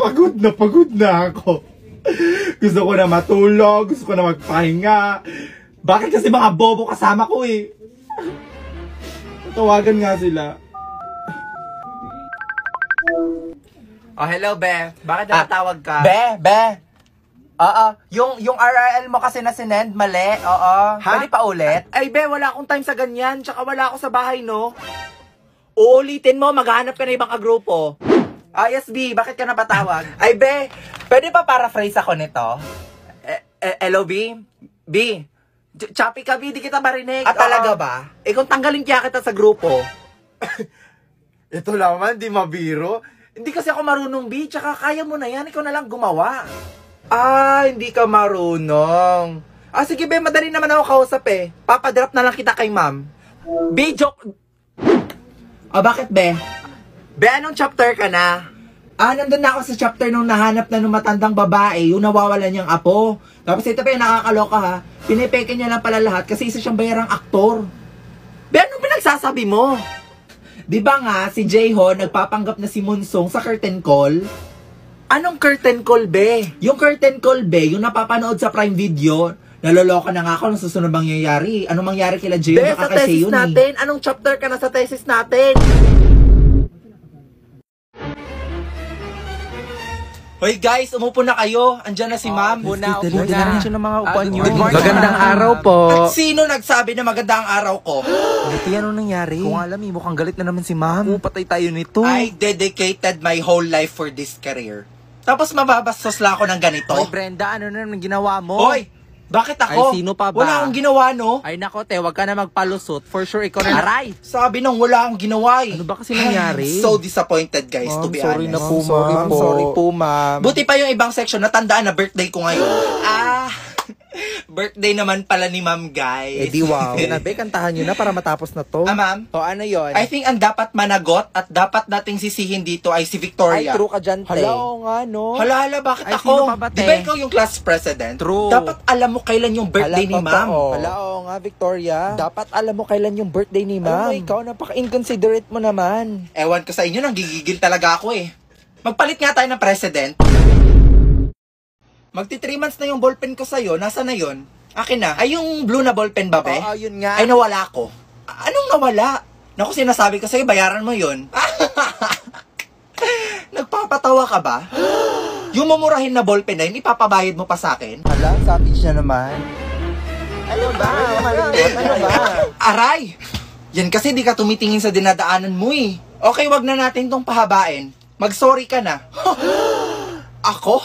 pagod na ako. Gusto ko na matulog, gusto ko na magpahinga. Bakit kasi mga bobo kasama ko eh? Tawagan nga sila. Oh, hello, Be. Bakit natawag ka? Be. Oo. Yung RRL mo kasi na sinend, mali. Oo. Pwede pa ulit? Ay, Be, wala akong time sa ganyan. Tsaka wala ako sa bahay, no? Uulitin mo, maghahanap ka na ibang kagrupo. Yes, B. Bakit ka napatawag? Ay, Be. Pwede pa paraphrase ako nito? Hello, B? B. Choppy ka, B. Di kita marinig. Talaga ba? Kung tanggalin kaya kita sa grupo. Ito naman, di mabiro. Hindi kasi ako marunong, B. Tsaka kaya mo na yan. Ikaw na lang gumawa. Hindi ka marunong. Sige, Be. Madali naman ako kausap eh. Papadrop na lang kita kay ma'am. B, joke. Bakit, Be? Be, anong chapter ka na? Nandun na ako sa chapter nung nahanap na nung matandang babae, yung nawawalan niyang apo. Tapos ito pa yung nakakaloka ha. Pinipeke niya lang pala lahat kasi isa siyang bayarang aktor. Be, anong pinagsasabi mo? Di ba nga, si J-Ho nagpapanggap na si Monsong sa curtain call? Anong curtain call, Be? Yung curtain call, Be, yung napapanood sa Prime Video, naloloka na nga ako ng susunod mangyayari. Anong mangyari kila J-Ho? Be, sa thesis natin, anong chapter ka na sa thesis natin? Hoy guys, umupo na kayo. Andyan na si ma'am. Upo na. ng mga upuan nyo. Magandang araw po. At sino nagsabi na maganda ang araw ko? Ito yan, anong nangyari? Kung alam mukhang galit na naman si ma'am. Patay tayo nito. I dedicated my whole life for this career. Tapos mababastos lang ako ng ganito. Hoy Brenda, ano na naman ginawa mo? Hoy, bakit ako? Ay, sino pa ba? Wala akong ginawa, no? Ay nako, te, wag ka na magpalusot. For sure, ikaw na. Aray! Sabi nang wala akong ginawa eh. Ano ba kasi nangyari? So disappointed guys, to be sorry honest. na po, ma'am. Sorry po. ma'am. Buti pa yung ibang section, natandaan na birthday ko ngayon. Birthday naman pala ni ma'am, guys. wow. Be, kantahan nyo na para matapos na to. Ma'am? O, ano yon? I think ang dapat managot at dapat nating sisihin dito ay si Victoria. Ay, true ka dyan, te. Hala, oo nga, no? Hala, bakit Ay, ako? sino pa ba, te? Di ba ikaw yung class president? True. Dapat alam mo kailan yung birthday ni ma'am. Hala, oo nga, Victoria. Dapat alam mo kailan yung birthday ni Ma'am, ma'am. ikaw, napaka-inconsiderate mo naman. Ewan ko sa inyo, nanggigigil talaga ako eh. Magpalit nga tayo ng president. Magti 3 months na yung ballpen ko sa'yo. Nasa na yun? Akin na. Ay, yung blue na ballpen ba, be? Oo, yun nga. Ay, nawala ko. Anong nawala? Naku, sinasabi ko sa'yo, bayaran mo yun. Nagpapatawa ka ba? Yung mamurahin na ballpen na yun, ipapabayad mo pa sa akin? Hala, savage na naman. Ano ba? Ano ba? Aray! Yan kasi di ka tumitingin sa dinadaanan mo eh. Okay, wag na natin tong pahabain. Mag-sorry ka na. Ako?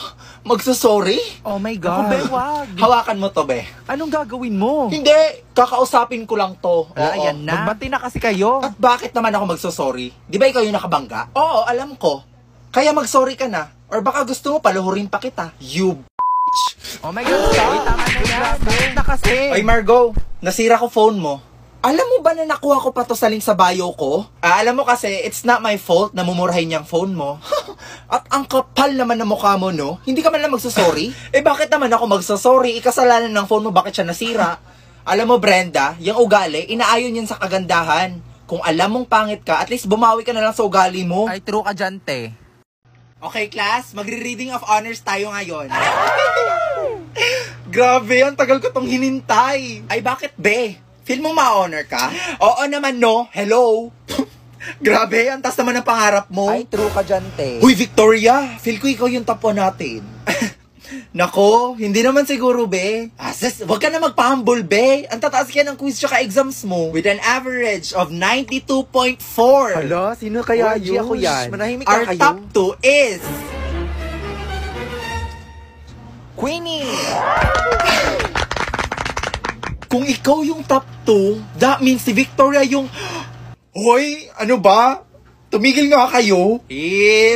Magsusorry? Oh my Ako, God. be, wag. Hawakan mo to, be. Anong gagawin mo? Hindi! Kakausapin ko lang to. Oo. Ayan na. Magbati na kasi kayo. At bakit naman ako magsusorry? Di ba ikaw yung nakabangga? Oo, alam ko. Kaya mag-sorry ka na. Or baka gusto mo paluhurin pa kita. You Oh my God, stop. Uy, tama na yan. Bakit na kasi? Ay, Margo, nasira ko phone mo. Alam mo ba na nakuha ko pa to sa link sa bio ko? Alam mo kasi, it's not my fault na mumurahin niyang phone mo. At ang kapal naman ng mukha mo, no? Hindi ka man lang magsusorry? Bakit naman ako magsusorry? Ikasalanan ng phone mo, bakit siya nasira? Alam mo, Brenda, yung ugali, inaayon yan sa kagandahan. Kung alam mong pangit ka, at least bumawi ka na lang sa ugali mo. Ay, true ka dyan, te. Okay, class, magre-reading of honors tayo ngayon. Grabe, ang tagal ko tong hinintay. Ay, bakit, be? Feel mo ma-honor ka? Oo naman, no? Hello? Grabe, ang taas naman ang pangarap mo. Ay, true ka dyan, te. Huy, Victoria, feel ko ikaw yung top 1 natin. Nako, hindi naman siguro, be. Wag ka na magpa-humble, be. Ang tataas kaya ng quiz tsaka exams mo. With an average of 92.4. Hala, sino kaya Oy, yun? ako yan. Manahimik Our ka kayo. top 2 is... Queenie! Kung ikaw yung top 2, that means si Victoria yung... Hoy, ano ba? Tumigil nga kayo.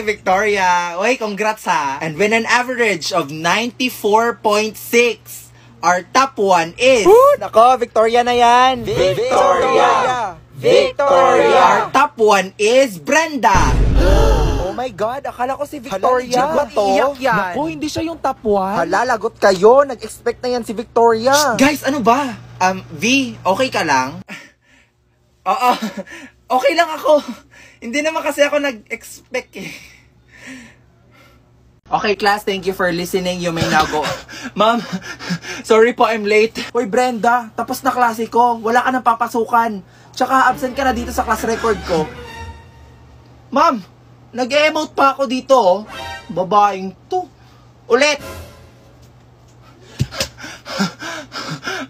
Victoria. Hoy, congrats ha. And with an average of 94.6, our top 1 is... Nako, Victoria na yan! Victoria! Victoria! Our top 1 is Brenda. Oh my God, akala ko si Victoria. Hala, ba to? iyak yan. Naku, hindi siya yung top 1. Hala, lagot kayo. Nag-expect na yan si Victoria. Guys, ano ba? V, okay ka lang? Oo, okay lang ako. Hindi naman kasi ako nag-expect eh. Okay, class, thank you for listening. You may now go. Ma'am, sorry po, I'm late. Hoy, Brenda, tapos na klase ko. Wala ka nang papasukan. Tsaka absent ka na dito sa class record ko. Ma'am, nag-emote pa ako dito, oh. Babaeng to. Ulit!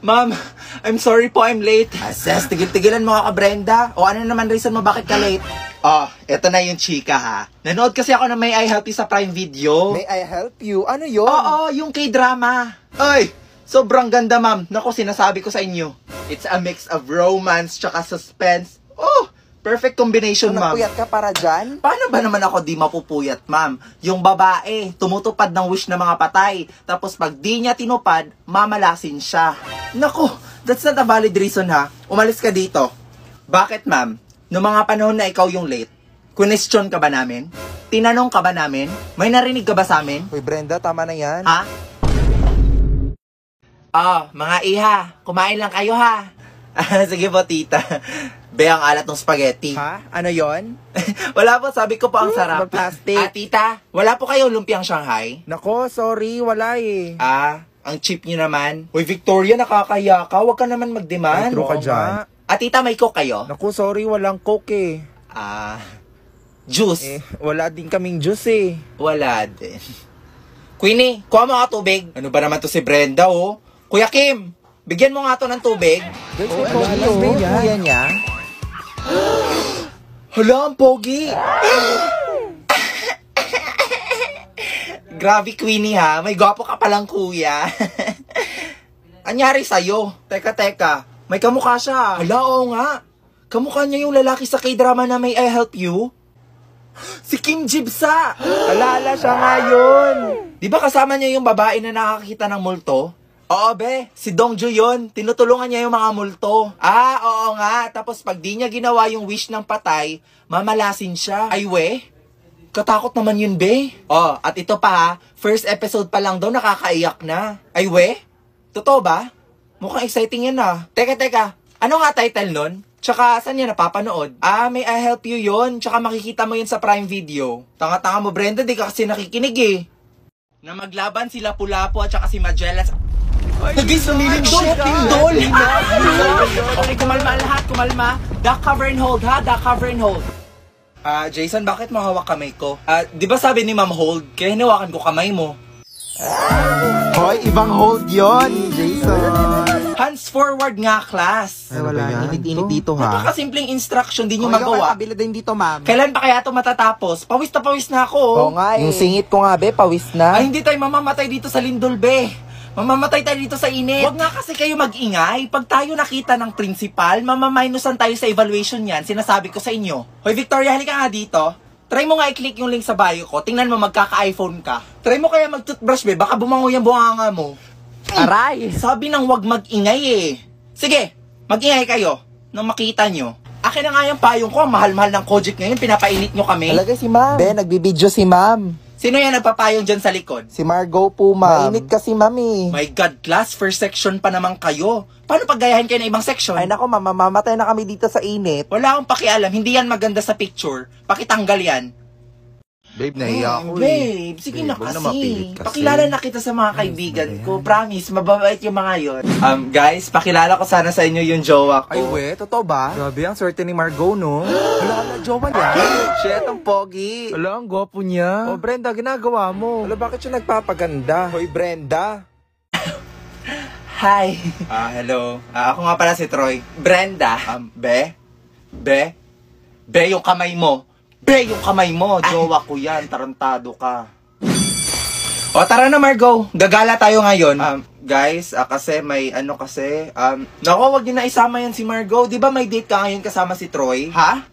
Ma'am, I'm sorry po, I'm late. Ases, tigil-tigilan mo ka, Brenda. O ano naman reason mo bakit ka late? Oh, eto na yung chika, ha. Nanood kasi ako ng May I Help You sa Prime Video. May I help you? Ano yun? Oo, yung K-drama. Ay, sobrang ganda, ma'am. Naku, sinasabi ko sa inyo. It's a mix of romance tsaka suspense. Oh, perfect combination, ma'am. Napuyat ka para dyan? Paano ba naman ako di mapupuyat, ma'am? Yung babae, tumutupad ng wish ng mga patay. Tapos pag di niya tinupad, mamalasin siya. Naku, that's not a valid reason, ha. Umalis ka dito. Bakit, ma'am? Noong mga panahon na ikaw yung late, question ka ba namin? Tinanong ka ba namin? May narinig ka ba sa amin? Uy, Brenda, tama na yan. Ha? Mga iha, kumain lang kayo, ha? Sige po, tita. Be, ang alat ng spaghetti. Ha? Ano yon? Wala po, sabi ko po ang sarap. Plastic. Tita, wala po kayo lumpiang Shanghai? Nako, sorry, wala eh. Ang cheap nyo naman. Uy, Victoria, nakakaya ka. Huwag ka naman mag-demand. Ay, true ka dyan. Tita, may coke kayo? Naku, sorry, walang coke eh. Juice? Wala din kaming juice eh. Wala din. Queenie, kuha mo nga tubig. Ano ba naman to si Brenda, oh? Kuya Kim, bigyan mo nga to ng tubig. Guys, may coke yung kuya niya. Hala, ang pogi. Grabe, Queenie, ha? May gwapo ka palang kuya. Anyari sa'yo? Teka. May kamukha siya. Hala, oo nga. Kamukha niya yung lalaki sa K-drama na May I Help You? Si Kim Jibsa! Alala siya nga yun. Di ba kasama niya yung babae na nakakita ng multo? Oo, be. Si Dongju yun. Tinutulungan niya yung mga multo. Oo nga. Tapos pag di niya ginawa yung wish ng patay, mamalasin siya. Ay, we. Katakot naman yun, be. At ito pa, ha. First episode pa lang daw, nakakaiyak na. Ay, we. Totoo ba? Mukhang exciting yan, ah. Teka. Ano nga title nun? Tsaka, saan yan napapanood? May I Help You yun. Tsaka makikita mo yun sa Prime Video. Tanga-tanga mo, Brenda, di ka kasi nakikinig eh. Na maglaban sila Lapu-Lapu at tsaka si Magellan. Naging sumilindol! Tindol! Okay, kumalma lahat, kumalma. Duck, cover and hold, ha? Duck, cover and hold. Jason, bakit mo hawak kamay ko? Di ba sabi ni Ma'am hold? Kaya hinawakan ko kamay mo. Hoy, ibang hold yon, Jason. Hands forward nga, class. Ay, wala. Init-init dito, ha? Napakasimpleng instruction, di nyo Magawa. magawa. Kabila din dito, ma'am. Kailan pa kaya ito matatapos? Pawis na ako. Oo nga eh. Yung singit ko nga, be, pawis na. Ay, hindi tayo mamamatay dito sa lindol, be. Mamamatay tayo dito sa init. Huwag nga kasi kayo mag-ingay. Pag tayo nakita ng principal, mamaminusan tayo sa evaluation yan. Sinasabi ko sa inyo. Hoy, Victoria, halika nga dito. Try mo nga i-click yung link sa bio ko. Tingnan mo, magkaka-iPhone ka. Try mo kaya mag-toothbrush, be. Baka bumango yung bunganga mo. Aray! Sabi nang wag mag-ingay eh. Sige, mag-ingay kayo nang makita nyo. Akin na nga yung payong ko. Ang mahal-mahal ng Kojic ngayon. Pinapainit nyo kami. Talaga si ma'am. Be, nagbibideo si ma'am. Sino yan nagpapayong dyan sa likod? Si Margo po, ma'am. Mainit kasi, ma'am eh. My God, class, first section pa naman kayo. Paano paggayahin kayo ng ibang section? Ay nako, ma'am, mamamatay na kami dito sa init. Wala akong pakialam. Hindi yan maganda sa picture. Pakitanggal yan. Babe, nahiya ako Babe, sige na Huwag kasi. mapilit kasi. Pakilala na kita sa mga kaibigan ko. Promise, mababait yung mga yon. Guys, pakilala ko sana sa inyo yung jowa ko. Ay, we, totoo ba? Grabe, ang swerte ni Margo, no? Wala, jowa niya. Shit, ang pogi. Wala, ang gwapo niya. Oh, Brenda, ginagawa mo. Wala, bakit siya nagpapaganda? Hoy, Brenda. Hi. Hello. Ako nga pala si Troy. Brenda. Be, yung kamay mo. Be, yung kamay mo. Jowa ko yan. Tarantado ka. O, tara na, Margo. Gagala tayo ngayon. Guys, kasi may naku, wag niyo na isama yan si Margo. Di ba may date ka ngayon kasama si Troy? Ha?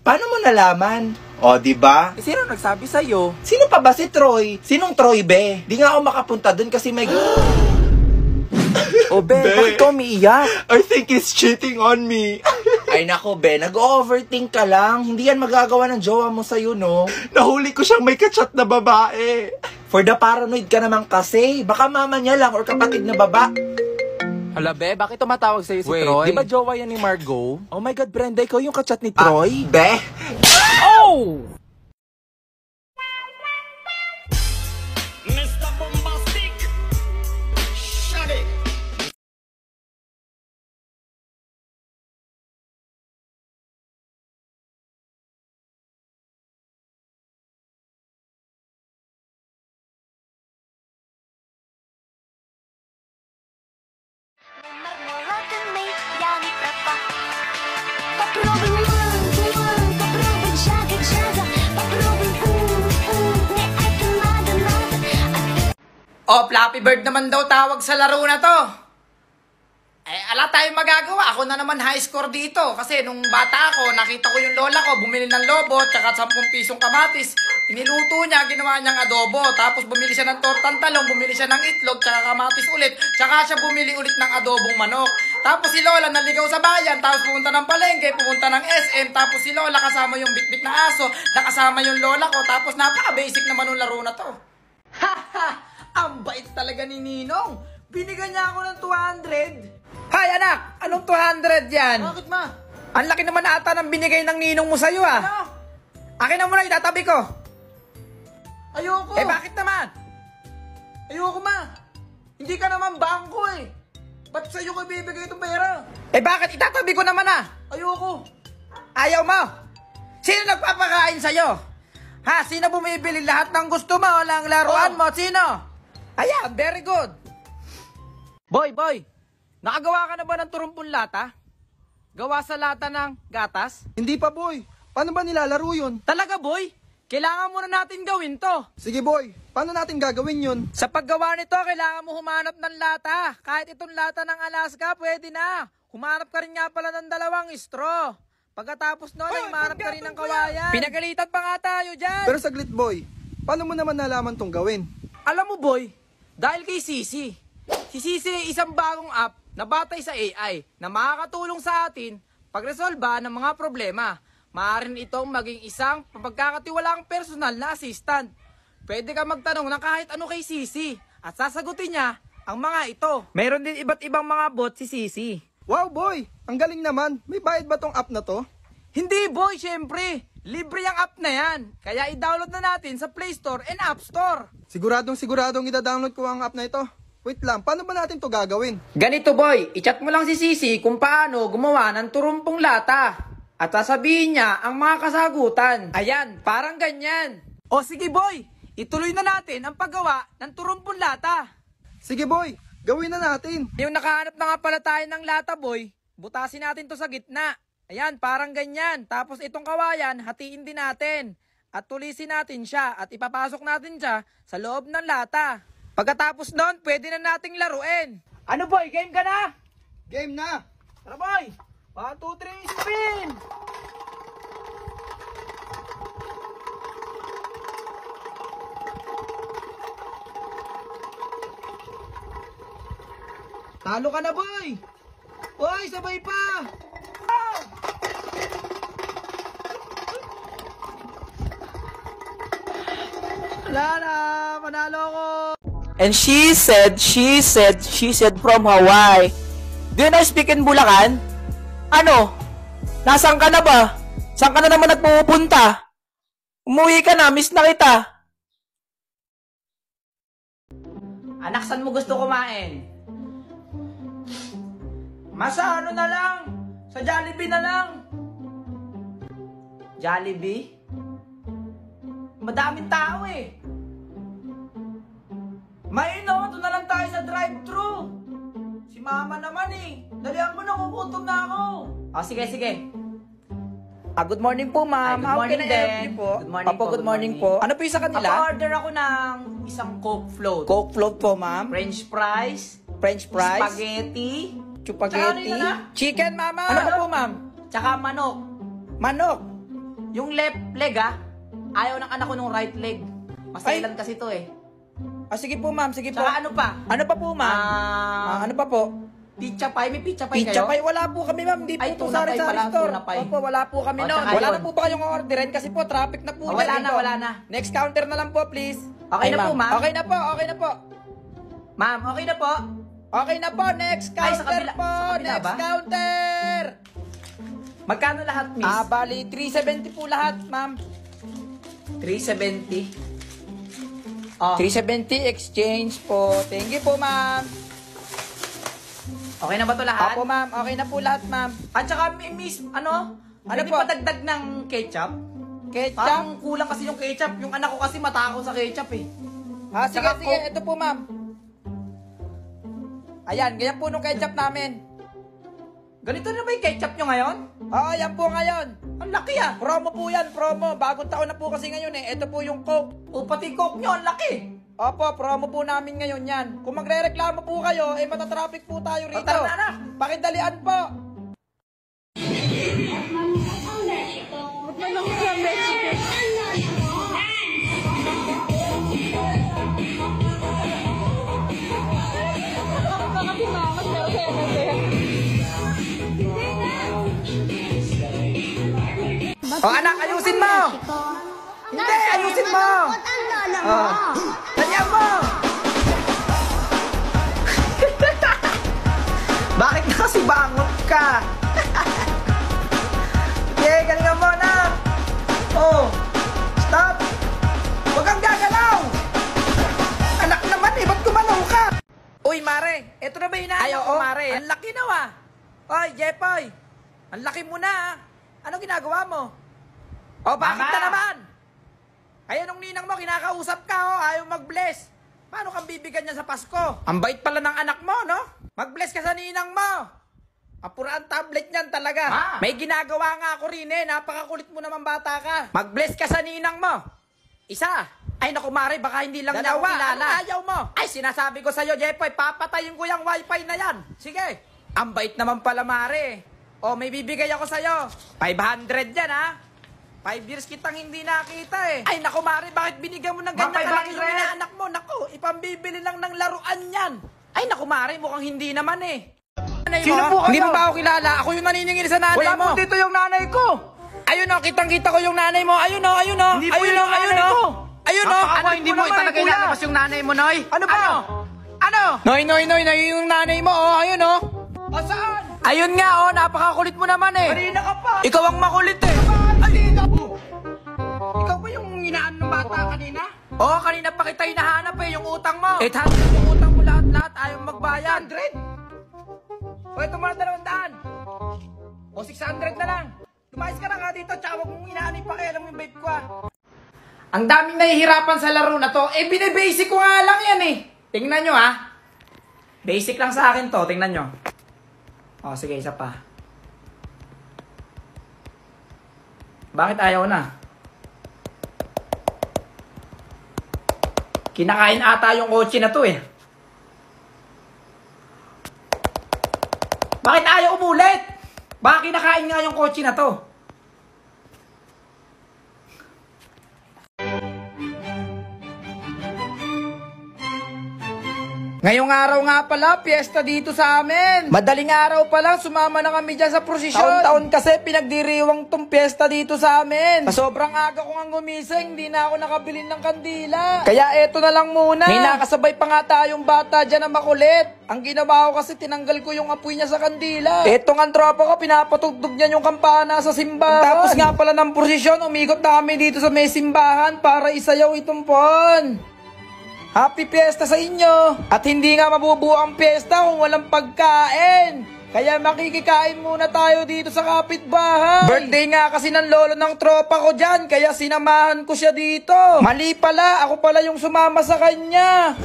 Paano mo nalaman? O, di ba? Sino nagsabi sa'yo? Sino pa ba si Troy? Sinong Troy, be? Di nga ako makapunta dun kasi may... O, Be, bakit ka umiiyak? I think he's cheating on me. Ay nako, be, nag-overthink ka lang. Hindi yan magagawa ng jowa mo sa'yo, no? Nahuli ko siyang may kachat na babae. For the paranoid ka naman kasi. Baka mama niya lang or kapatid na baba. Hala, Be, bakit tumatawag sa'yo si Wait, Troy? di ba jowa yan ni Margo? Oh my God, Brenda, ikaw yung kachat ni Troy? Be? Oh! Oh, Flappy Bird naman daw tawag sa laro na to. Ala tayong magagawa. Ako na naman high score dito. Kasi nung bata ako, nakita ko yung lola ko, bumili ng lobo, tsaka 10 pisong kamatis. Iniluto niya, ginawa niyang adobo. Tapos bumili siya ng tortang talong, bumili siya ng itlog, tsaka kamatis ulit. Tsaka siya bumili ulit ng adobong manok. Tapos si lola naligaw sa bayan, tapos pumunta ng palengke, pumunta ng SM. Tapos si lola kasama yung bitbit na aso, nakasama yung lola ko. Tapos napaka-basic naman ng laro na to. Ha! Ang bait talaga ni Ninong. Binigyan niya ako ng 200. Hay anak, anong 200 yan? Bakit ma? Ang laki naman ata ng binigay ng ninong mo sa'yo ah. Ano? Akin na muna, itatabi ko. Ayoko. Bakit naman? Ayoko ma. Hindi ka naman bangko eh. Ba't sa'yo ko bibigay itong pera? Bakit? Itatabi ko naman ah. Ayoko. Ayaw mo? Sino nagpapakain sa'yo? Ha? Sino bumibili lahat ng gusto mo? Walang laruan mo? Sino? Ayan, very good. Boy. Nakagawa ka na ba ng turumpong lata? Gawa sa lata ng gatas? Hindi pa, boy. Paano ba nilalaro yun? Talaga, boy? Kailangan muna natin gawin to. Sige, boy. Paano natin gagawin yun? Sa paggawa nito, kailangan mo humanap ng lata. Kahit itong lata ng Alaska, pwede na. Humanap ka rin nga pala ng 2 straw. Pagkatapos nun, humanap ka rin ng kawayan. Pinagalitan pa nga tayo dyan. Pero saglit, boy. Paano mo naman nalaman tong gawin? Alam mo, boy, dahil kay Sisi. Si Sisi ay isang bagong app na batay sa AI na makakatulong sa atin pagresolba ng mga problema. Maaaring itong maging isang pagkakatiwalaang personal na assistant. Pwede ka magtanong ng kahit ano kay Sisi at sasagutin niya ang mga ito. Meron din iba't ibang mga bot si Sisi. Wow, boy! Ang galing naman. May bayad ba tong app na to? Hindi, boy, syempre. Libre ang app na yan. Kaya i-download na natin sa Play Store and App Store. Siguradong ida-download ko ang app na ito. Wait lang, paano ba natin to gagawin? Ganito, boy, i-chat mo lang si Sisi kung paano gumawa ng turumpong lata. At sasabihin niya ang mga kasagutan. Ayan, parang ganyan. O sige, boy, ituloy na natin ang paggawa ng turumpong lata. Sige, boy, gawin na natin. Yung nakahanap na nga pala tayo ng lata, boy, butasin natin to sa gitna. Ayan, parang ganyan. Tapos itong kawayan, hatiin din natin. At tulisin natin siya at ipapasok natin siya sa loob ng lata. Pagkatapos nun, pwede na nating laruin. Ano, boy? Game ka na? Game na! Tara, boy! 1, 2, 3, spin! Talo ka na, boy! Boy, sabay pa! Oh! Wala na! Panalo ko! And she said from Hawaii. Do you know speak in Bulacan? Ano? Nasaan ka na ba? Saan ka na naman nagpupunta? Umuwi ka na, miss na kita. Anak, saan mo gusto kumain? Masa ano na lang? Sa Jollibee na lang. Jollibee? Madaming tao eh. Maino, doon na lang tayo sa drive-thru. Si mama naman eh. Dalihan mo na, kukutom na ako. Sige. Good morning po, ma'am. How can I help you po? Good morning po. Good morning po. Ano po yung sa kanila? Pa-order ako ng isang Coke float. Coke float po, ma'am. French fries. Spaghetti. Chupaghetti. Chicken, mama. Ano pa po, ma'am? Tsaka manok. Manok? Yung left leg, ayaw ng anak ko nung right leg. Masailan kasi to eh. Sige po, ma'am. Sige po. Tsaka ano pa? Ano pa po, ma'am? Ano pa po? Pizza pie? May pizza pie kayo? Pizza pie? Wala po kami, ma'am. Hindi po ito sa store. Opo, wala po kami noon. Wala na po ba kayong orderin? Kasi po, traffic na po. Wala na. Next counter na lang po, please. Okay na po, ma'am? Okay na po. Ma'am, okay na po? Okay na po. Next counter po. Next counter. Magkano lahat, miss? Bali, 370 po lahat, ma'am. 370? 370 exchange po. Thank you po, ma'am. Okay na ba to lahat? Opo, ma'am. Okay na po lahat, ma'am. At saka, miss, ano pwede po? Padagdag ng ketchup? Ketchup? Parang kulang kasi yung ketchup. Yung anak ko kasi matakot sa ketchup eh. Sige. Ito po, ma'am. Ayan, ganyan po nung ketchup namin. Ganito na ba yung ketchup nyo ngayon? Oo, yan po ngayon. Ang laki ah. Promo po yan, promo. Bagong taon na po kasi ngayon eh. Ito po yung Coke. O, pati Coke nyo, ang laki. Opo, promo po namin ngayon yan. Kung magre-reklamo po kayo, eh matatraffic po tayo rito. Tara na. Pakidalian po. O anak, ayusin mo! Hindi, ayusin mo! Ganyan mo! Bakit nakasibangot ka? Sige, galingan mo na! Oh, stop! Huwag kang gagalaw! Anak naman eh, ba't gumalaw ka? Uy, Mare, eto na ba hinahanap ko, Mare? Ang laki na, Oy, Jepoy, ang laki mo na, Ano ginagawa mo? O, bakit Mama! na naman? Kaya nung ninang mo, kinakausap ka, ayaw mag-bless. Paano kang bibigyan niya sa Pasko? Ang bait pala ng anak mo, no? Mag-bless ka sa ninang mo. Apura ang tablet niyan talaga. Ma! May ginagawa nga ako rin napakakulit mo naman bata ka. Mag-bless ka sa ninang mo. Isa. Ay naku Mare, baka hindi lang niya ako kilala. Ano ayaw mo? Ay sinasabi ko sa'yo Jepoy, papatayin ko yung wifi na yan. Sige. Ang bait naman pala Mare. O may bibigay ako sa'yo. 500 yan 5 years kitang hindi nakita Ay naku Mare, bakit binigyan mo ng ganyan kalaki yung inaanak mo? Naku, ipambibili lang ng laruan yan. Ay naku Mare, mukhang hindi naman Sino po kayo? Hindi mo ba ako kilala? Ako yung naniningil sa nanay Wala mo. po dito yung nanay ko! Ayun kitang-kita ko yung nanay mo. Ayun ayun Hindi po yun yung nanay ko. Ayun Napakawa, ano hindi mo mo naman talaga kuya? ilalabas yung nanay mo, Noy? Ano ba? Ano? Noy, yung nanay mo, ayun Saan? Ayun nga, napakakulit mo naman Kanina ka pa! Ikaw ang makulit Alina po! Ikaw ba yung inaan ng bata kanina? Kanina pa kita hinahanap yung utang mo. 800 yung utang mo lahat-lahat, ayaw magbayad. 100? O ito mo na 200. O 600 na lang. Tumayos ka na nga dito, tsaka huwag mong inaanay pa kaya lang yung babe ko Ang daming nahihirapan sa laro na to. Binibasic ko nga lang yan Tingnan nyo Basic lang sa akin to, tingnan nyo. Sige, isa pa. Bakit ayaw na? Kinakain ata yung kotse na to Bakit ayaw umulit? Baka kinakain nga yung kotse na to. Ngayong araw nga pala, piyesta dito sa amin. Madaling araw pa lang, sumama na kami dyan sa prosesyon. Taon-taon kasi pinagdiriwang tong piyesta dito sa amin. Sa sobrang aga ko nga gumising, hindi na ako nakabili ng kandila. Kaya eto na lang muna. May nakasabay pa nga tayong bata dyan na makulit. Ang ginawa ko kasi tinanggal ko yung apoy niya sa kandila. Eto nga tropa ko, pinapatugtog niya yung kampana sa simbahan. Tapos nga pala ng prosesyon, umikot na kami dito sa may simbahan para isayaw itong pon. Happy Fiesta sa inyo! At hindi nga mabubuo ang fiesta kung walang pagkain. Kaya makikikain muna tayo dito sa kapitbahay. Birthday nga kasi ng lolo ng tropa ko dyan, kaya sinamahan ko siya dito. Mali pala, ako pala yung sumama sa kanya.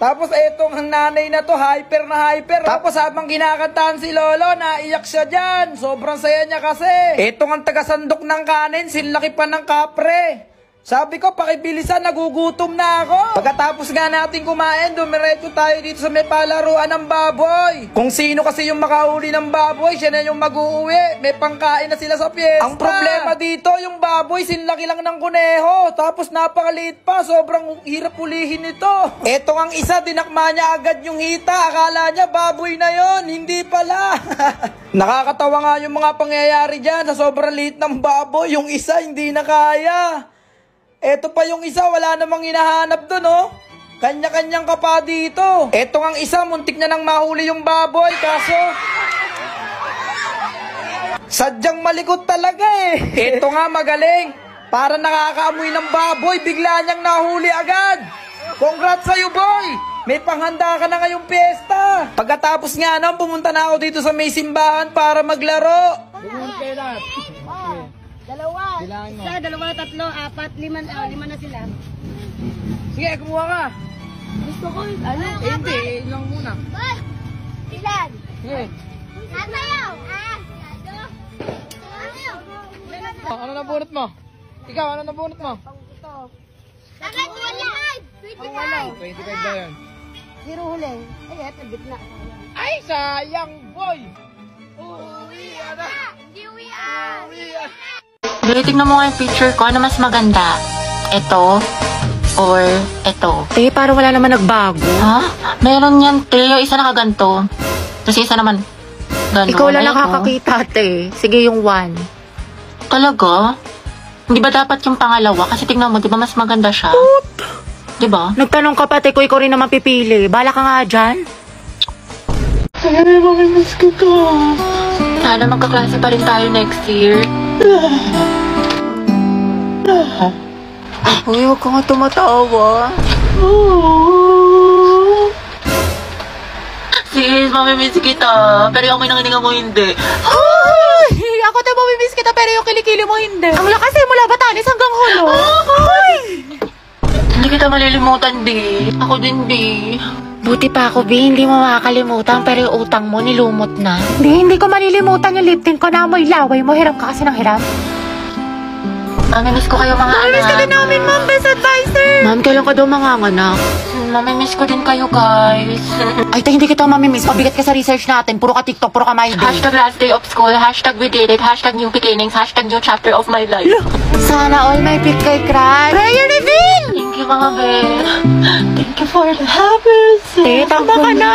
Tapos etong nanay na to, hyper na hyper. Tapos habang kinakantahan si lolo, naiyak siya dyan. Sobrang saya niya kasi. Etong ang tagasandok ng kanin, sinlaki pa ng kapre. Sabi ko, pakibilisan, nagugutom na ako. Pagkatapos nga natin kumain, dumiretso tayo dito sa may palaruan ng baboy. Kung sino kasi yung makahuli ng baboy, siya na yung mag-uuwi. May pangkain na sila sa piyesta. Ang problema dito, yung baboy, sinlaki lang ng kuneho. Tapos napakaliit pa, sobrang hirap ulihin ito. Eto ang isa, dinakma niya agad yung hita. Akala niya baboy na yon, hindi pala. Nakakatawa nga yung mga pangyayari dyan. Sa sobrang liit ng baboy, yung isa hindi na kaya. Eto pa yung isa, wala namang hinahanap dun, Kanya-kanyang ka pa dito. Eto ang isa, muntik na nang mahuli yung baboy, kaso sadyang malikot talaga Eto nga, magaling. Para nakakaamoy ng baboy, bigla niyang nahuli agad. Congrats sa'yo, boy! May panghanda ka na ngayong piyesta. Pagkatapos nga pumunta na ako dito sa may simbahan para maglaro. Dalawa. Isa, dalawa, tatlo, apat, lima na sila. Sige, kumuha ka. Gusto ko, Hindi, lang muna. Hoy! Ilan? Sige. Sasayaw! Ano nabunot mo? Ikaw, ano nabunot mo? Ito. Dapat wala! 25. 25 daw yun. Zero huli. Ay, eto, gitna. Ay, sayang, boy! Hindi uwian! Dili, tignan mo nga yung picture ko. Ano mas maganda? Ito or ito? Te, parang wala naman nagbago. Ha? Meron yan, te. Yung isa nakaganto. Tapos yung isa naman ganun. Ikaw lang Ayun, nakakakita, te. Sige, yung 1. Talaga? Hindi ba dapat yung pangalawa? Kasi tignan mo, di ba mas maganda siya? Di ba? Nagtanong ka pa, te, ko ikaw rin naman pipili. Bala ka nga dyan. Sana magkaklase pa rin tayo next year. Uy, huwag ka nga tumatawa. Sis, mamimiss kita. Pero yung minangininga mo hindi. Ay! Ako tayo mamimiss kita pero yung kilikili mo hindi. Ang lakas eh, mula Batanes hanggang Hulo. Ay! Hindi kita malilimutan, di. Ako din, di. Buti pa ako, Bi, hindi mo makakalimutan pero yung utang mo nilumot na. Hindi ko malilimutan yung lip tint ko na amoy laway mo. Hiram ka kasi ng hiram. Mamimiss ko kayo mga anak. Mamimiss ka din namin, ma'am. Best advisor. Ma'am, kailan ka daw manganganak? Mamimiss ko din kayo, guys. Ay, hindi kita mamimiss. Pabigat ka sa research natin. Puro ka TikTok, puro ka my day. Hashtag last day of school, hashtag we did it, hashtag new beginnings, hashtag new chapter of my life. Sana all may pick kay crush. Prayer reveal! Thank you, mga be. Thank you for the happiness. Tama ka na!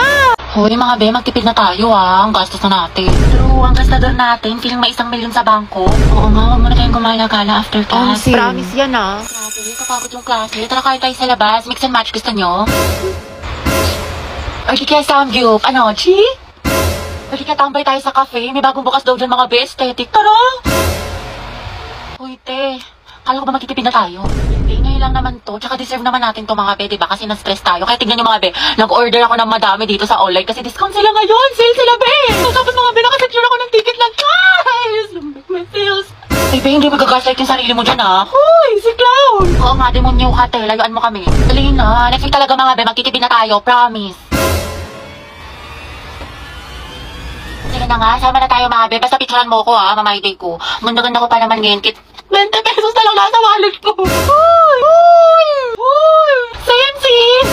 Hoy, mga be, magtipid na tayo, Ang gastos na natin. True, ang gastador natin, feeling may 1 milyon sa bangko. Oo nga, huwag muna tayong gumala-gala after class. Promise yan, Grabe, kapagod yung klase. Tara, kain tayo sa labas. Mix and match, gusto nyo? Or di kaya Samgyup. Ano, Chi? Or di kaya tambay tayo sa cafe. May bagong bukas daw dyan, mga be, aesthetic. Tara! Uy, te. Kala ko ba magtitipid na tayo? Hindi, ngayon lang naman to. Tsaka deserve naman natin to, mga be, diba? Kasi na-stress tayo. Kaya tignan nyo, mga be. Nag-order ako ng madami dito sa online kasi discount sila ngayon. Sale sila, be! Tapos, mga be, nakasecure ako ng ticket lang. Guys! May feels. Ay, be, hindi magagaslight yung sarili mo dyan, ha? Hoy, si Clown! Oo nga, demonyo ka, te. Layuan mo kami. Dali na. Next week talaga, mga be. Magtitipid na tayo. Promise. Sige na nga, sama na tayo, mga be. Basta picturean mo ko, ha? Mamay-day ko. Ganda-ganda ko pa naman ngayon. 20 pesos na lang nasa wallet ko. Hoy! Hoy! Hoy! Same, sis!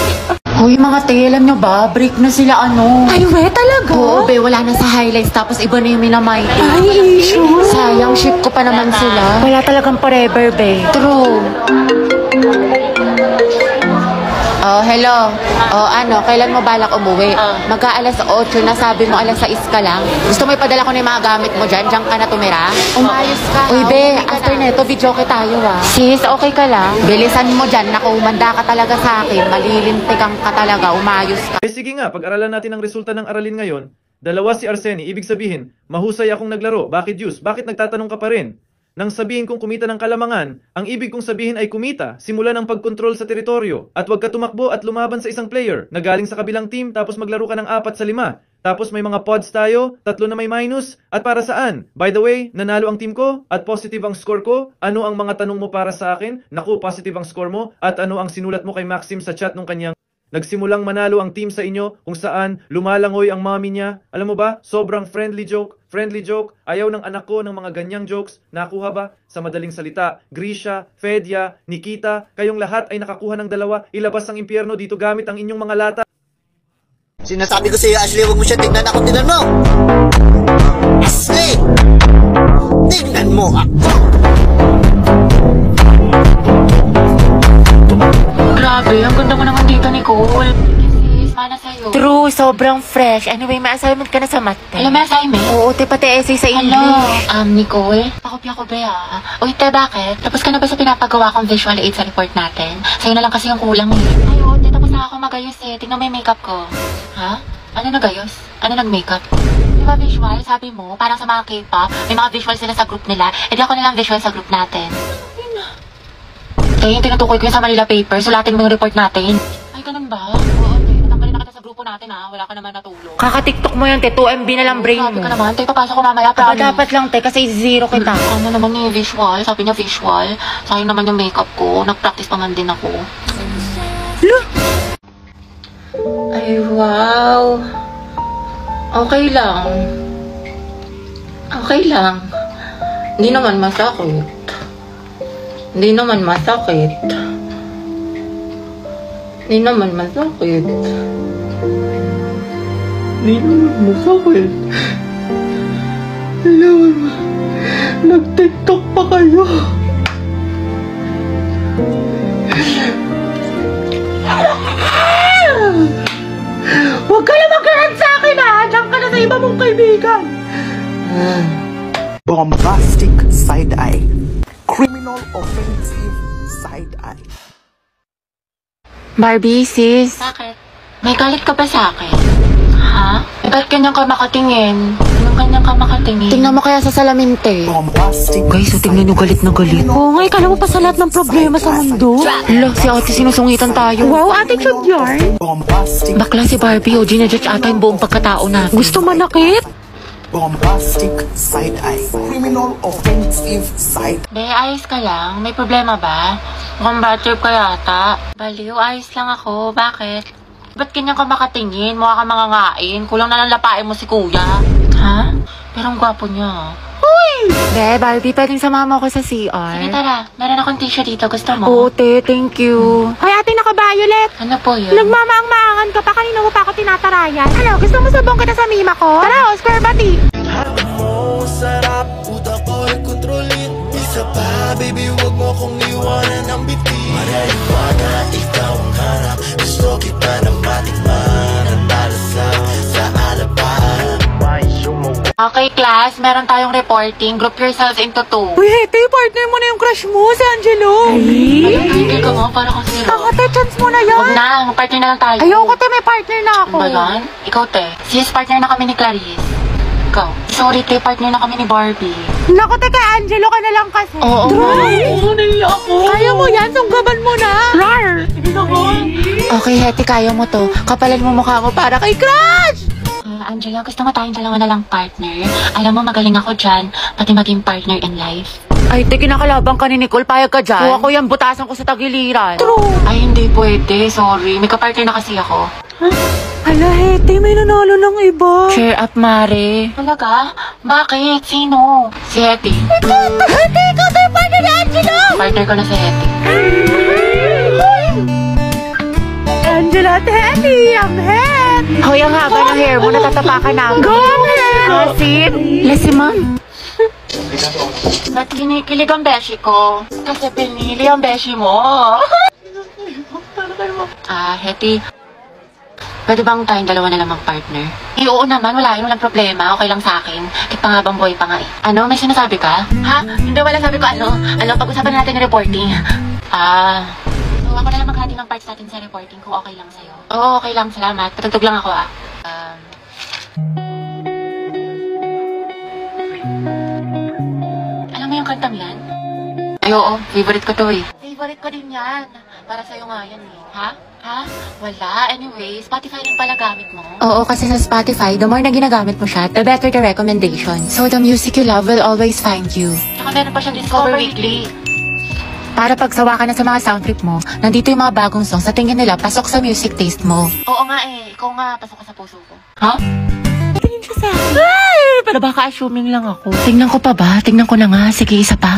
Hoy, mga te, alam nyo ba? Break na sila, Ay, we, talaga? Oo, be, wala na sa highlights. Tapos iba na yung minamay. Ay, sure. Sayang, ship ko pa naman sila. Wala talagang forever, be. True. Oh, hello. Oh, kailan mo balak umuwi? Magka-alas 8 na, sabi mo alas 6 ka lang. Gusto mo ipadala ko na yung mga gamit mo dyan? Diyan ka na tumira? Umayos ka. Uy, be, after neto, video ko tayo, Sis, okay ka lang? Bilisan mo dyan, naku, umanda ka talaga sa akin. Malilintikan ka talaga, umayos ka. Sige nga, pag-aralan natin ang resulta ng aralin ngayon. 2 si Arseny, ibig sabihin, mahusay akong naglaro. Bakit, Diyos? Bakit nagtatanong ka pa rin? Nang sabihin kong kumita ng kalamangan, ang ibig kong sabihin ay kumita, simula ng pagkontrol sa teritoryo, at huwag ka tumakbo at lumaban sa isang player na galing sa kabilang team tapos maglaro ka ng 4 sa 5. Tapos may mga pods tayo, 3 na may minus, at para saan? By the way, nanalo ang team ko at positive ang score ko. Ano ang mga tanong mo para sa akin? Naku, positive ang score mo. At ano ang sinulat mo kay Maxim sa chat nung kanyang nagsimulang manalo ang team sa inyo kung saan lumalangoy ang mommy niya. Alam mo ba, sobrang friendly joke. Ayaw ng anak ko ng mga ganyang jokes. Nakuha ba? Sa madaling salita, Grisha, Fedya, Nikita, kayong lahat ay nakakuha ng 2. Ilabas ang impyerno dito gamit ang inyong mga lata. Sinasabi ko sa iyo, Ashley, huwag mo siya tignan ako. Tignan mo! Ashley! Tignan mo ako! Grabe, ang ganda mo naman dito, Nicole. Sis, mana sa'yo. True, sobrang fresh. Anyway, may assignment ka na sa math. Alam mo, assignment? Oo, te, pati essay sa English. Hello, Nicole. Pakopya ko ba, Uy, te, bakit? Tapos ka na ba sa pinapagawa kong visual aid sa report natin? Sa'yo na lang kasi yung kulang, Ay, oo, te, tapos na ako magayos, Tingnan mo yung makeup ko. Ha? Ano nagayos? Ano nag-makeup? Di ba visual? Sabi mo, parang sa mga K-pop, may mga visual sila sa group nila. Di ako nilang visual sa group natin. Yung tinutukoy ko yung sa Manila paper, sulatin mo yung report natin. Ay, ganun ba? Oo, te. Natanggalin na kita sa grupo natin, Wala ka naman natulog. Kaka-tiktok mo yan, te. 2 MB na lang brain Sabi mo. ka naman, te. Papasok ko mamaya, Aba, promise. dapat lang, te, kasi 0 kita. Ano naman yung visual? Sabi niya visual. Sayang naman yung makeup ko. Nag-practice pa man din ako. Ay, wow. Okay lang. Okay lang. Hindi naman masakit. Hindi naman masakit. Hindi naman masakit. Hindi naman masakit. Hindi naman nag-tiktok pa kayo. Huwag ka na magkaroon sa akin ha! Diyan ka na sa iba mong kaibigan! Bombastic side-eye. Criminal offensive side-eye. Barbie, sis. Bakit? May galit ka ba sa akin? Ha? Ba't ganyan ka makatingin? Anong ganyan ka makatingin? Tingnan mo kaya sa salamin, te. Guys, so tingnan nyo galit na galit. Oo nga, ikala mo pa sa lahat ng problema sa mundo. Hala, si ate sinusungitan tayo. Wow, attitude yarn. Bakla si Barbie, o ginajudge ata yung buong pagkatao na. Gusto manakit? Bombastic side-eye. Criminal offensive side. Be, ayos ka lang? May problema ba? Mukhang bad trip ka yata. Baliw, ayos lang ako. Bakit? Ba't ganyan ka makatingin? Mukha ka mangangain. Kulang na lang lapain mo si kuya. Ha? Pero ang gwapo niya. Uy! Be, Barbie, pwedeng samahan mo ako sa CR. Sige, tara. Meron akong tissue dito. Gusto mo? Oo, te. Thank you. Hoy, ate naka-violet. Ano po yun? Nagmamaang-maangan ka pa. Kanina mo pa ako tinatarayan. Ano, gusto mo sabong kita sa mima ko? Tara, Oscar Bati. Sarap, utak ko'y kontrolin. Isa pa, baby, wag mo kong iwanan ng biti. Marijuana, ikaw ang hanap. Gusto kita na matikman. Ang talasan sa alapan. Okay, class. Meron tayong reporting. Group yourselves into 2. Uy, Hete, partner mo na yung crush mo, si Angelo. Hindi ka mo, para kang zero. Ate, chance mo na yan. Huwag na, mag-partner na lang tayo. Ayoko, te, may partner na ako. Ba yan? Ikaw, te. Sis, partner na kami ni Clarice. Ikaw. Sorry, te, partner na kami ni Barbie. Naku, te, kay Angelo ka na lang kasi. Oo. Oo, naiya ako. Kaya mo yan, sunggaban mo na. Rar! Okay, Heti, kaya mo to. Kapalan mo mukha mo para kay Crush! Angela, gusto mo tayong dalawa na lang partner? Alam mo, magaling ako dyan, pati maging partner in life. Ay, te, kinakalabang ka ni Nicole, payag ka dyan. Kuha ko yan, butasan ko sa tagiliran. True. Ay, hindi pwede, sorry. May kapartner na kasi ako. Hala, Hete, may nanalo ng iba. Cheer up, Mare. Talaga? Bakit? Sino? Si Heti. Hete, ikaw tayo partner ni Angelo! Partner ko na si Heti. Angelo at Hete, ang head! Hoy, ang haba ng hair mo, natatapakan na. Go, head! Asin? Lesiman. Ba't kinikilig ang beshi ko? Kasi pinili ang beshi mo. Heti. Pwede bang tayong dalawa na lang mag-partner? Eh, oo naman. Wala yun. Walang problema. Okay lang sa akin. Kahit pa nga bang boy pa nga eh. Ano? May sinasabi ka? Ha? Hindi, wala sabi ko ano. Ano, pag-usapan natin yung reporting. So, ako na lang maghati ng parts natin sa reporting kung okay lang sa'yo. Oo, okay lang. Salamat. Patugtog lang ako Alam mo yung kantang yan? Ay, oo. Favorite ko to eh. Favorite ko din yan. Para sa'yo nga yan eh. Ha? Ha? Wala. Anyway, Spotify rin pala gamit mo. Oo, kasi sa Spotify, the more na ginagamit mo siya, the better the recommendation. So the music you love will always find you. Saka meron pa siyang Discover Weekly. Para pagsawa ka na sa mga sound trip mo, nandito yung mga bagong songs sa tingin nila pasok sa music taste mo. Oo nga eh. Ikaw nga, pasok ka sa puso ko. Ha? Tingin siya sa akin. Ay! Pero baka assuming lang ako. Tingnan ko pa ba? Tingnan ko na nga. Sige, isa pa.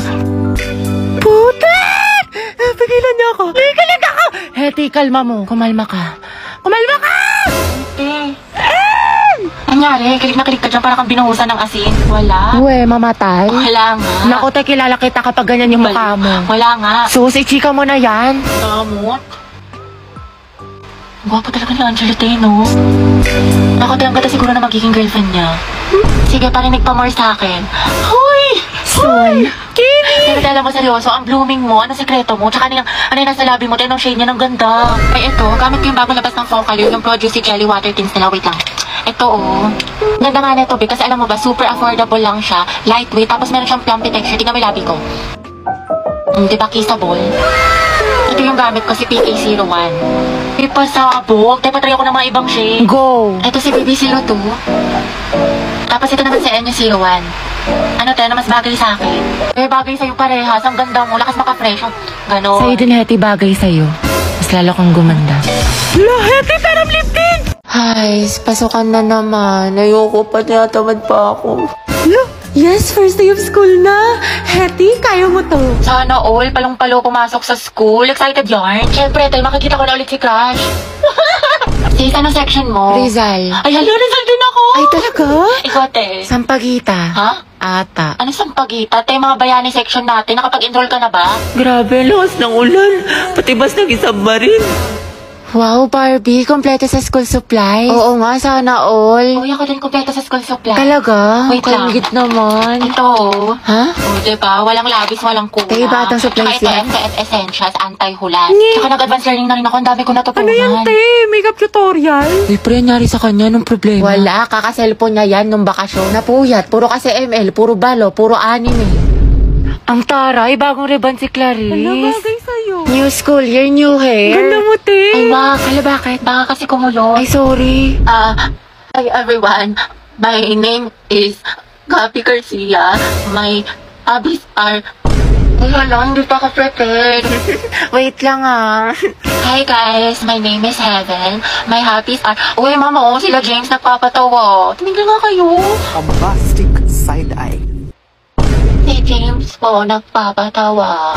Putek! Pigilan niyo ako. Pigilan ako! Heti, kalma mo. Kumalma ka. Kumalma ka! Nangyari, kilig na kilig ka dyan para kang binuhusan ng asin. Wala. Uwe, mamatay. Wala nga. Naku, te, kilala kita kapag ganyan yung mukha mo. Wala nga. Sus, i-chika mo na yan. Damot. Gwapo talaga ni Angelo, te, no? Ako, te, ang ganda siguro na magiging girlfriend niya. Sige, parinig pa more sa akin. Hoy! Soon. Kini! Pero alam mo, seryoso, ang blooming mo, ano sekreto mo, tsaka ano yung nasa labi mo, tinong shade niya ng ganda. Ay, ito, gamit ko yung bagong labas ng Focal, yung Produce Jelly Water Tints nila. Wait lang. Ito, oh. Ganda nga nito, kasi alam mo ba, super affordable lang siya, lightweight, tapos meron siyang plumpy texture. Tingnan mo yung labi ko. Diba, kissable? Ito yung gamit ko, si PK01. Ipasabog. Patry ako ng mga ibang shade. Go! Ito si BB02. Tapos ito naman si NU01. Ano tayo na mas bagay sa akin? Eh, bagay sa'yo parehas. Ang ganda mo. Lakas maka-fresh. Ganon. Sa'yo din, Heti, bagay sa'yo. Mas lalo kang gumanda. La, Heti, parang lipstick! Ay, pasukan na naman. Ayoko pa, tinatamad pa ako. La, Yes, first day of school na. Hetty, kaya mo to. Sana all, palong-palo pumasok sa school. Excited yarn. Siyempre, tayo makikita ko na ulit si Crush. Sis, anong section mo? Rizal. Ay, hala, Rizal din ako. Ay, talaga? Ikaw, te. Sampagita. Ha? Ata. Ano sampagita? Te, mga bayani section natin. Nakapag-enroll ka na ba? Grabe, lakas ng ulan. Pati bas naging submarine. Wow, Barbie, kompleto sa school supplies. Oo nga, sana all. Uy, ako din kumpleto sa school supply. Talaga? Wait lang. Kalingit naman. Ito. Ha? O, diba? Walang labis, walang kulang. Kaya batang supplies Tsaka yan. ito, FKF Essentials, anti-hulas. Tsaka nag-advance learning na rin ako. Ang dami ko natutunan. Ano yan, te? Makeup tutorial? Uy, pre, nangyari sa kanya nung problema. Wala, kaka-cellphone niya yan nung bakasyon. Napuyat, puro kasi ML, puro balo, puro anime. Ang taray, bagong ribbon si Clarice. Ano bagay sa'yo? New school year, new hair. Ganda mo, te. Ay, wak. Hala, bakit? Baka kasi kumulo. Ay, sorry. Hi everyone. My name is Gabi Garcia. My hobbies are... Ay, hala, hindi pa ako prepared. Wait lang Hi guys, my name is Heaven. My hobbies are... Uy, mama, sila James nagpapatawa. Tumigil nga kayo. A bombastic side-eye. Si James po nagpapatawa.